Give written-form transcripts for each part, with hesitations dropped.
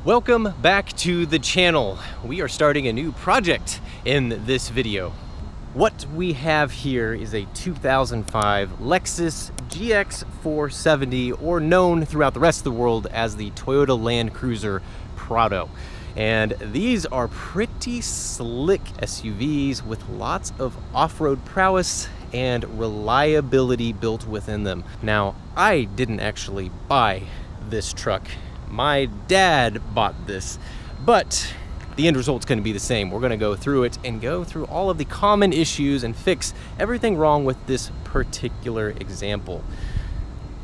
Welcome back to the channel. We are starting a new project in this video. What we have here is a 2005 Lexus GX470, or known throughout the rest of the world as the Toyota Land Cruiser Prado. And these are pretty slick SUVs with lots of off-road prowess and reliability built within them. Now, I didn't actually buy this truck. My dad bought this, but the end result's going to be the same. We're going to go through it and go through all of the common issues and fix everything wrong with this particular example.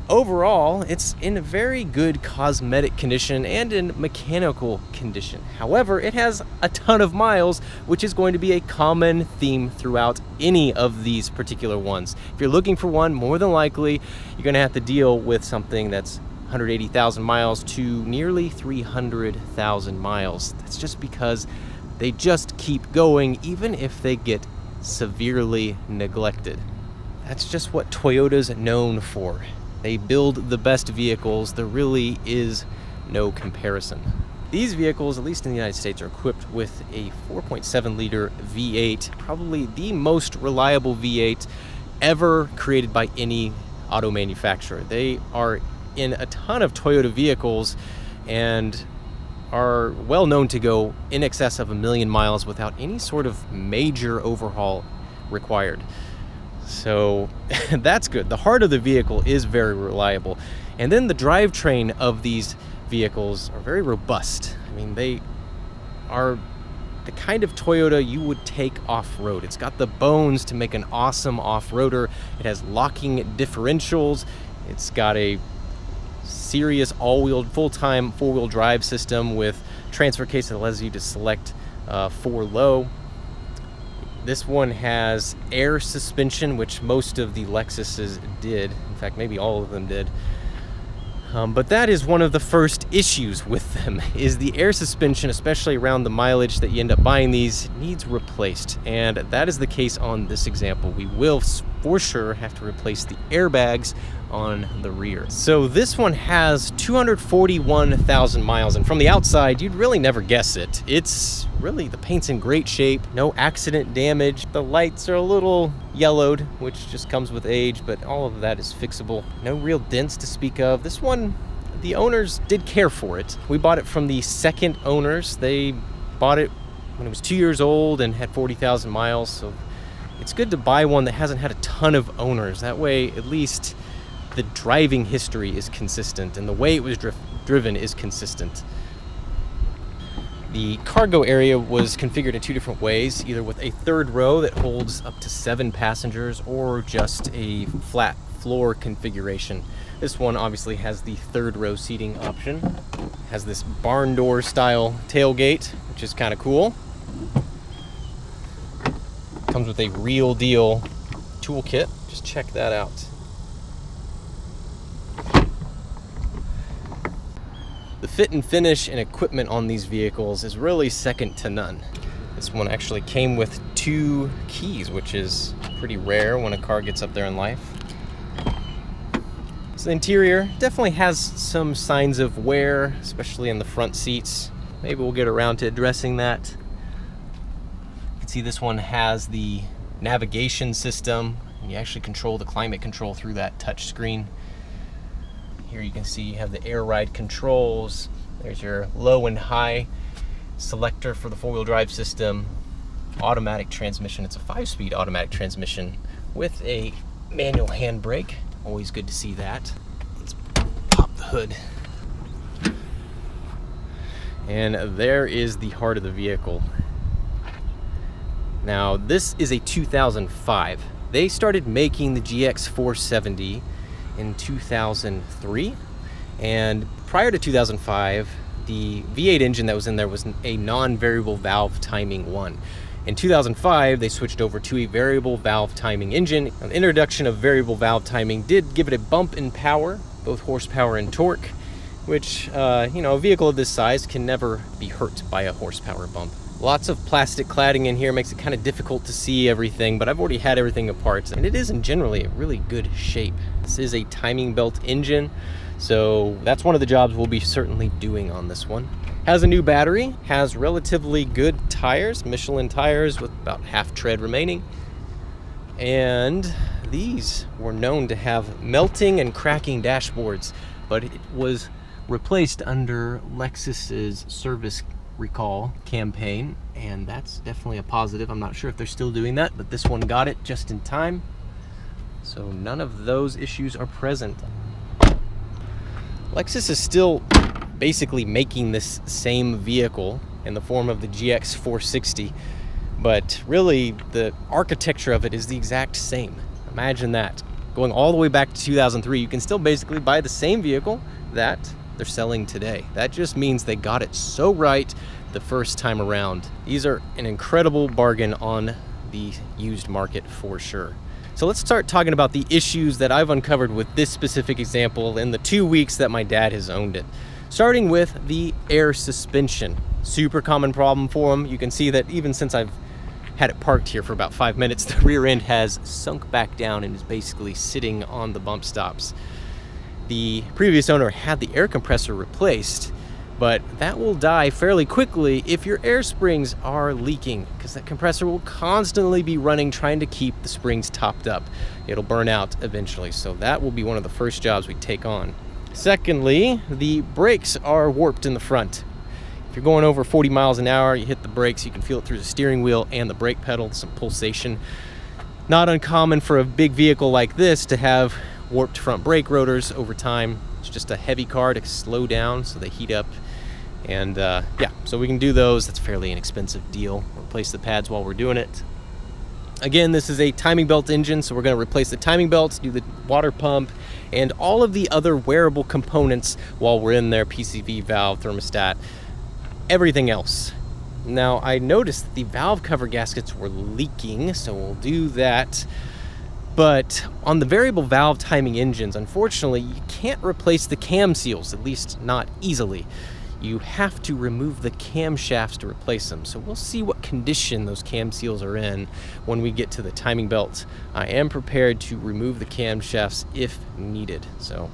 Overall, it's in very good cosmetic condition and in mechanical condition. However, it has a ton of miles, which is going to be a common theme throughout any of these particular ones. If you're looking for one, more than likely, you're going to have to deal with something that's 180,000 miles to nearly 300,000 miles. That's just because they just keep going even if they get severely neglected. That's just what Toyota's known for. They build the best vehicles. There really is no comparison. These vehicles, at least in the United States, are equipped with a 4.7 liter V8, probably the most reliable V8 ever created by any auto manufacturer. They are in a ton of Toyota vehicles and are well known to go in excess of 1 million miles without any sort of major overhaul required. So that's good. The heart of the vehicle is very reliable. And then the drivetrain of these vehicles are very robust. I mean, they are the kind of Toyota you would take off-road. It's got the bones to make an awesome off-roader. It has locking differentials. It's got a serious all-wheel, full-time four-wheel drive system with transfer case that allows you to select 4 low. This one has air suspension, which most of the Lexuses did. In fact, maybe all of them did. But that is one of the first issues with them, is the air suspension, especially around the mileage that you end up buying these, needs replaced. And that is the case on this example. We will for sure have to replace the airbags on the rear. So this one has 241,000 miles, and from the outside, you'd really never guess it. It's really, the paint's in great shape, no accident damage. The lights are a little yellowed, which just comes with age, but all of that is fixable. No real dents to speak of. This one, the owners did care for it. We bought it from the second owners. They bought it when it was 2 years old and had 40,000 miles, so it's good to buy one that hasn't had a ton of owners. That way, at least the driving history is consistent and the way it was driven is consistent. The cargo area was configured in 2 different ways, either with a third row that holds up to 7 passengers or just a flat floor configuration. This one obviously has the third row seating option. It has this barn door style tailgate, which is kind of cool. Comes with a real deal toolkit. Just check that out. The fit and finish and equipment on these vehicles is really second to none. This one actually came with 2 keys, which is pretty rare when a car gets up there in life. So the interior definitely has some signs of wear, especially in the front seats. Maybe we'll get around to addressing that. You can see this one has the navigation system. You actually control the climate control through that touch screen. Here you can see you have the air ride controls. There's your low and high selector for the 4-wheel drive system. Automatic transmission. It's a 5-speed automatic transmission with a manual handbrake. Always good to see that. Let's pop the hood. And there is the heart of the vehicle. Now, this is a 2005. They started making the GX470 in 2003, and prior to 2005, the V8 engine that was in there was a non-variable valve timing one. In 2005, they switched over to a variable valve timing engine. The introduction of variable valve timing did give it a bump in power, both horsepower and torque, which, a vehicle of this size can never be hurt by a horsepower bump. Lots of plastic cladding in here makes it kind of difficult to see everything, but I've already had everything apart, and it is in generally a really good shape. This is a timing belt engine, so that's one of the jobs we'll be certainly doing on this one. Has a new battery, has relatively good tires, Michelin tires with about half tread remaining. And these were known to have melting and cracking dashboards, but it was replaced under Lexus's service recall campaign, and that's definitely a positive. I'm not sure if they're still doing that, but this one got it just in time. So none of those issues are present. Lexus is still basically making this same vehicle in the form of the GX460, but really the architecture of it is the exact same. Imagine that. Going all the way back to 2003, you can still basically buy the same vehicle that they're selling today. That just means they got it so right the first time around. These are an incredible bargain on the used market for sure. So let's start talking about the issues that I've uncovered with this specific example in the 2 weeks that my dad has owned it. Starting with the air suspension. Super common problem for them. You can see that even since I've had it parked here for about 5 minutes, the rear end has sunk back down and is basically sitting on the bump stops. The previous owner had the air compressor replaced, but that will die fairly quickly if your air springs are leaking, because that compressor will constantly be running trying to keep the springs topped up. It'll burn out eventually, so that will be one of the first jobs we take on. Secondly, the brakes are warped in the front. If you're going over 40 miles an hour, you hit the brakes, you can feel it through the steering wheel and the brake pedal, some pulsation. Not uncommon for a big vehicle like this to have warped front brake rotors over time. It's just a heavy car to slow down so they heat up. And yeah, so we can do those. That's a fairly inexpensive deal. Replace the pads while we're doing it. Again, this is a timing belt engine, so we're going to replace the timing belts, do the water pump, and all of the other wearable components while we're in there, PCV, valve, thermostat, everything else. Now, I noticed that the valve cover gaskets were leaking, so we'll do that. But on the variable valve timing engines, unfortunately, you can't replace the cam seals, at least not easily. You have to remove the camshafts to replace them. So we'll see what condition those cam seals are in when we get to the timing belt. I am prepared to remove the camshafts if needed, so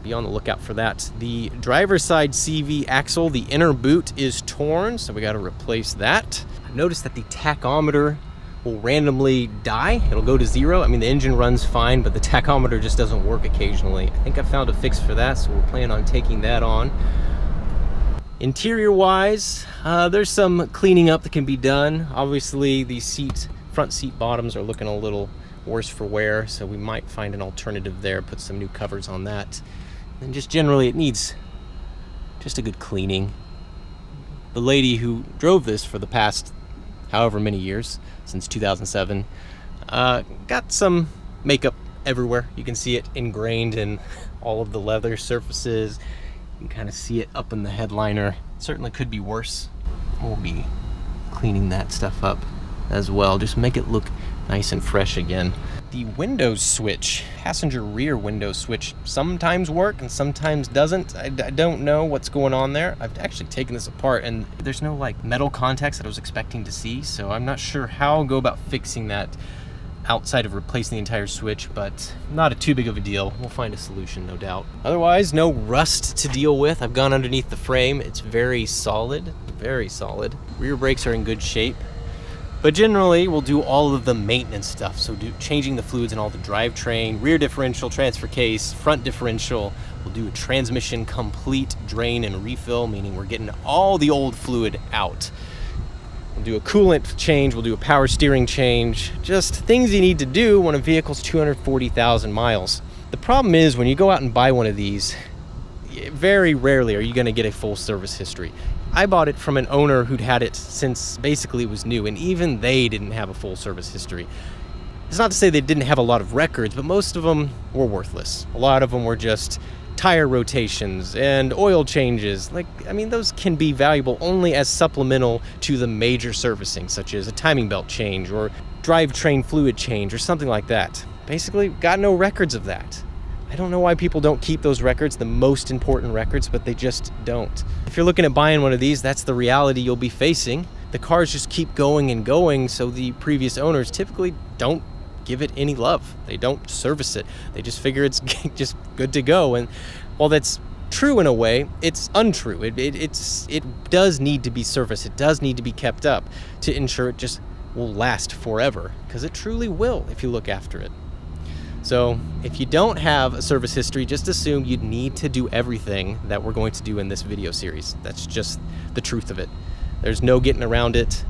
be on the lookout for that. The driver's side CV axle, the inner boot is torn, so we got to replace that. I noticed that the tachometer will randomly die. It'll go to 0. I mean, the engine runs fine, but the tachometer just doesn't work occasionally. I think I found a fix for that, so we'll plan on taking that on. Interior wise, there's some cleaning up that can be done. Obviously the front seat bottoms are looking a little worse for wear, so we might find an alternative there, put some new covers on that. And just generally it needs just a good cleaning. The lady who drove this for the past however many years, since 2007, got some makeup everywhere. You can see it ingrained in all of the leather surfaces. You can kind of see it up in the headliner. It certainly could be worse. We'll be cleaning that stuff up as well. Just make it look nice and fresh again. The window switch, passenger rear window switch, sometimes work and sometimes doesn't. I don't know what's going on there. I've actually taken this apart and there's no like metal contacts that I was expecting to see, so I'm not sure how I'll go about fixing that outside of replacing the entire switch, but not too big of a deal. We'll find a solution, no doubt. Otherwise, no rust to deal with. I've gone underneath the frame. It's very solid, very solid. Rear brakes are in good shape. But generally, we'll do all of the maintenance stuff. So changing the fluids in all the drivetrain, rear differential, transfer case, front differential. We'll do a transmission complete drain and refill, meaning we're getting all the old fluid out. We'll do a coolant change, we'll do a power steering change, just things you need to do when a vehicle's 240,000 miles. The problem is when you go out and buy one of these, very rarely are you gonna get a full service history. I bought it from an owner who'd had it since basically it was new, and even they didn't have a full service history. It's not to say they didn't have a lot of records, but most of them were worthless. A lot of them were just tire rotations and oil changes. I mean, those can be valuable only as supplemental to the major servicing, such as a timing belt change or drivetrain fluid change or something like that. Basically, got no records of that. I don't know why people don't keep those records, the most important records, but they just don't. If you're looking at buying one of these, that's the reality you'll be facing. The cars just keep going and going, so the previous owners typically don't give it any love. They don't service it. They just figure it's just good to go. And while that's true in a way, it's untrue. It does need to be serviced. It does need to be kept up to ensure it just will last forever, because it truly will if you look after it. So if you don't have a service history, just assume you'd need to do everything that we're going to do in this video series. That's just the truth of it. There's no getting around it.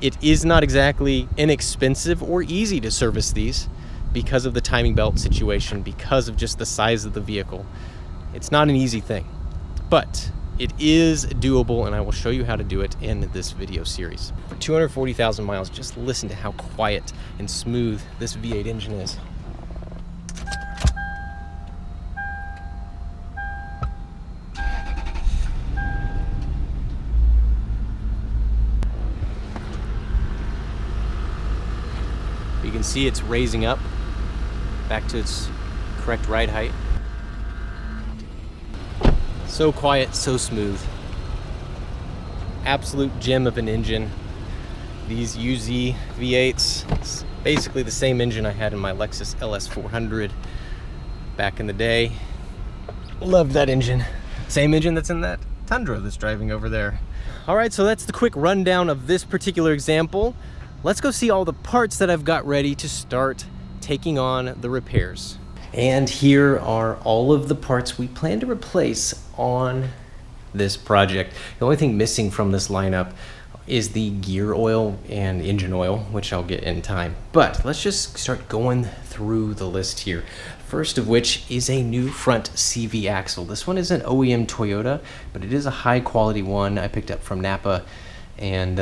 It is not exactly inexpensive or easy to service these because of the timing belt situation, because of just the size of the vehicle. It's not an easy thing, but it is doable, and I will show you how to do it in this video series. For 240,000 miles, just listen to how quiet and smooth this V8 engine is. You can see it's raising up back to its correct ride height. So quiet, so smooth. Absolute gem of an engine. These UZ V8s, it's basically the same engine I had in my Lexus LS400 back in the day. Loved that engine. Same engine that's in that Tundra that's driving over there. All right, so that's the quick rundown of this particular example. Let's go see all the parts that I've got ready to start taking on the repairs. And here are all of the parts we plan to replace on this project. The only thing missing from this lineup is the gear oil and engine oil, which I'll get in time. But let's just start going through the list here. First of which is a new front CV axle. This one is an OEM Toyota, but it is a high quality one I picked up from Napa, and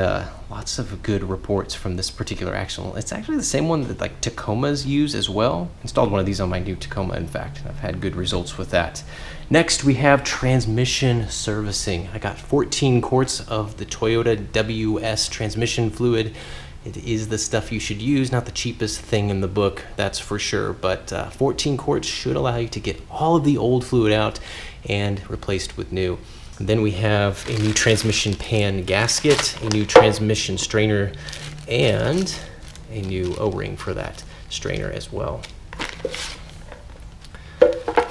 lots of good reports from this particular axle. It's actually the same one that like Tacomas use as well. Installed one of these on my new Tacoma, in fact. I've had good results with that. Next, we have transmission servicing. I got 14 quarts of the Toyota WS transmission fluid. It is the stuff you should use, not the cheapest thing in the book, that's for sure, but 14 quarts should allow you to get all of the old fluid out and replaced with new. And then we have a new transmission pan gasket, a new transmission strainer, and a new O-ring for that strainer as well.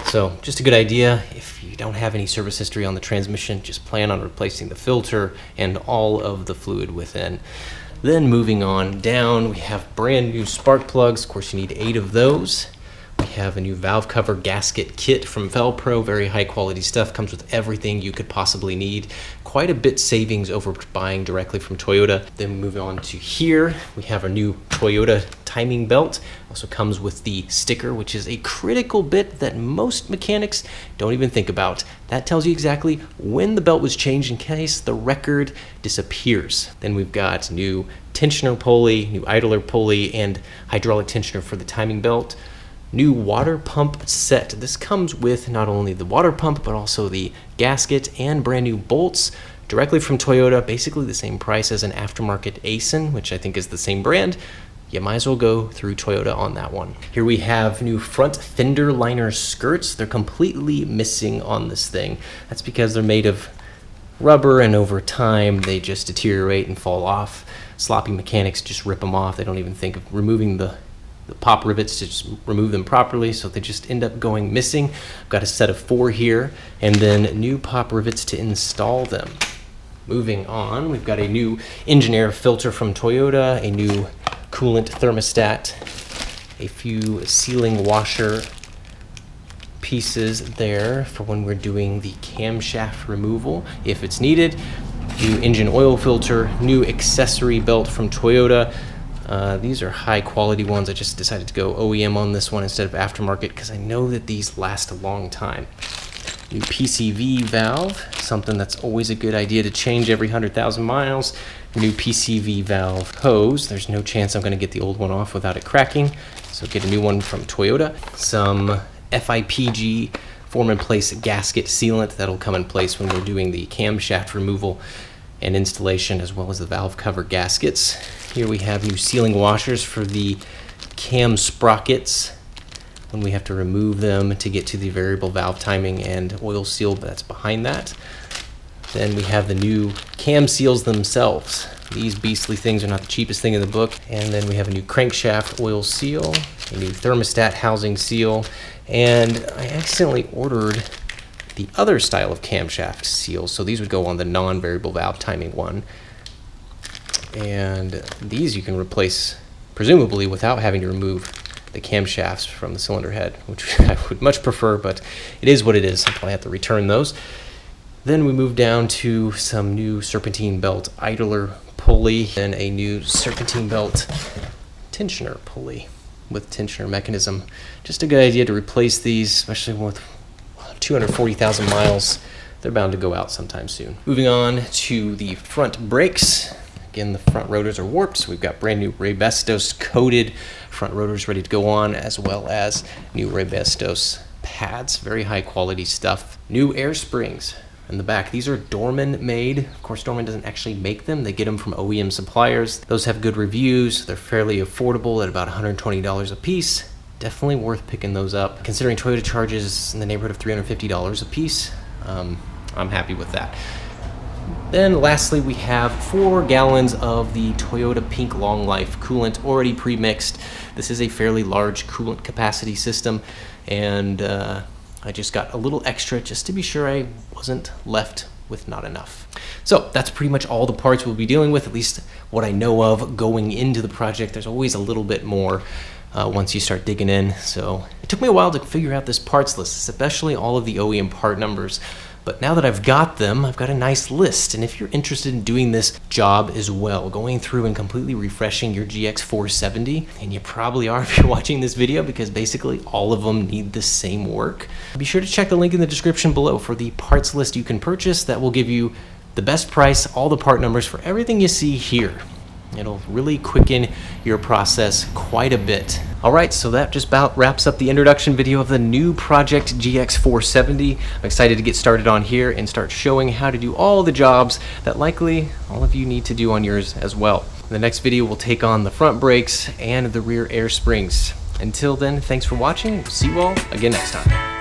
So just a good idea, if you don't have any service history on the transmission, just plan on replacing the filter and all of the fluid within. Then moving on down, we have brand new spark plugs. Of course, you need 8 of those. We have a new valve cover gasket kit from Velpro, very high quality stuff, comes with everything you could possibly need. Quite a bit savings over buying directly from Toyota. Then moving on to here, we have our new Toyota timing belt. Also comes with the sticker, which is a critical bit that most mechanics don't even think about. That tells you exactly when the belt was changed in case the record disappears. Then we've got new tensioner pulley, new idler pulley, and hydraulic tensioner for the timing belt. New water pump set. This comes with not only the water pump, but also the gasket and brand new bolts directly from Toyota, basically the same price as an aftermarket Aisin, which I think is the same brand. You might as well go through Toyota on that one. Here we have new front fender liner skirts. They're completely missing on this thing. That's because they're made of rubber, and over time they just deteriorate and fall off. Sloppy mechanics just rip them off. They don't even think of removing the pop rivets to just remove them properly, so they just end up going missing. I've got a set of 4 here, and then new pop rivets to install them. Moving on, we've got a new engine air filter from Toyota, a new coolant thermostat, a few sealing washer pieces there for when we're doing the camshaft removal if it's needed, new engine oil filter, new accessory belt from Toyota. These are high quality ones. I just decided to go OEM on this one instead of aftermarket because I know that these last a long time. New PCV valve, something that's always a good idea to change every 100,000 miles. New PCV valve hose. There's no chance I'm going to get the old one off without it cracking, so get a new one from Toyota. Some FIPG form in place gasket sealant that'll come in place when we're doing the camshaft removal and installation, as well as the valve cover gaskets. Here we have new sealing washers for the cam sprockets when we have to remove them to get to the variable valve timing and oil seal that's behind that. Then we have the new cam seals themselves. These beastly things are not the cheapest thing in the book. And then we have a new crankshaft oil seal, a new thermostat housing seal, and I accidentally ordered the other style of camshaft seals. So these would go on the non-variable valve timing one. And these you can replace, presumably, without having to remove the camshafts from the cylinder head, which I would much prefer, but it is what it is. I'll probably have to return those. Then we move down to some new serpentine belt idler pulley and a new serpentine belt tensioner pulley with tensioner mechanism. Just a good idea to replace these, especially with 240,000 miles. They're bound to go out sometime soon. Moving on to the front brakes. Again, the front rotors are warped, so we've got brand new Raybestos coated front rotors ready to go on, as well as new Raybestos pads. Very high quality stuff. New air springs in the back. These are Dorman made. Of course, Dorman doesn't actually make them. They get them from OEM suppliers. Those have good reviews. They're fairly affordable at about $120 a piece. Definitely worth picking those up. Considering Toyota charges in the neighborhood of $350 a piece, I'm happy with that. Then lastly, we have 4 gallons of the Toyota Pink Long Life coolant already pre-mixed. This is a fairly large coolant capacity system, and I just got a little extra just to be sure I wasn't left with not enough. So that's pretty much all the parts we'll be dealing with, at least what I know of going into the project. There's always a little bit more once you start digging in. So it took me a while to figure out this parts list, especially all of the OEM part numbers. But now that I've got them, I've got a nice list. And if you're interested in doing this job as well, going through and completely refreshing your GX470, and you probably are if you're watching this video, because basically all of them need the same work, be sure to check the link in the description below for the parts list you can purchase. That will give you the best price, all the part numbers for everything you see here. It'll really quicken your process quite a bit. All right, so that just about wraps up the introduction video of the new Project GX470. I'm excited to get started on here and start showing how to do all the jobs that likely all of you need to do on yours as well. In the next video, we'll take on the front brakes and the rear air springs. Until then, thanks for watching. We'll see you all again next time.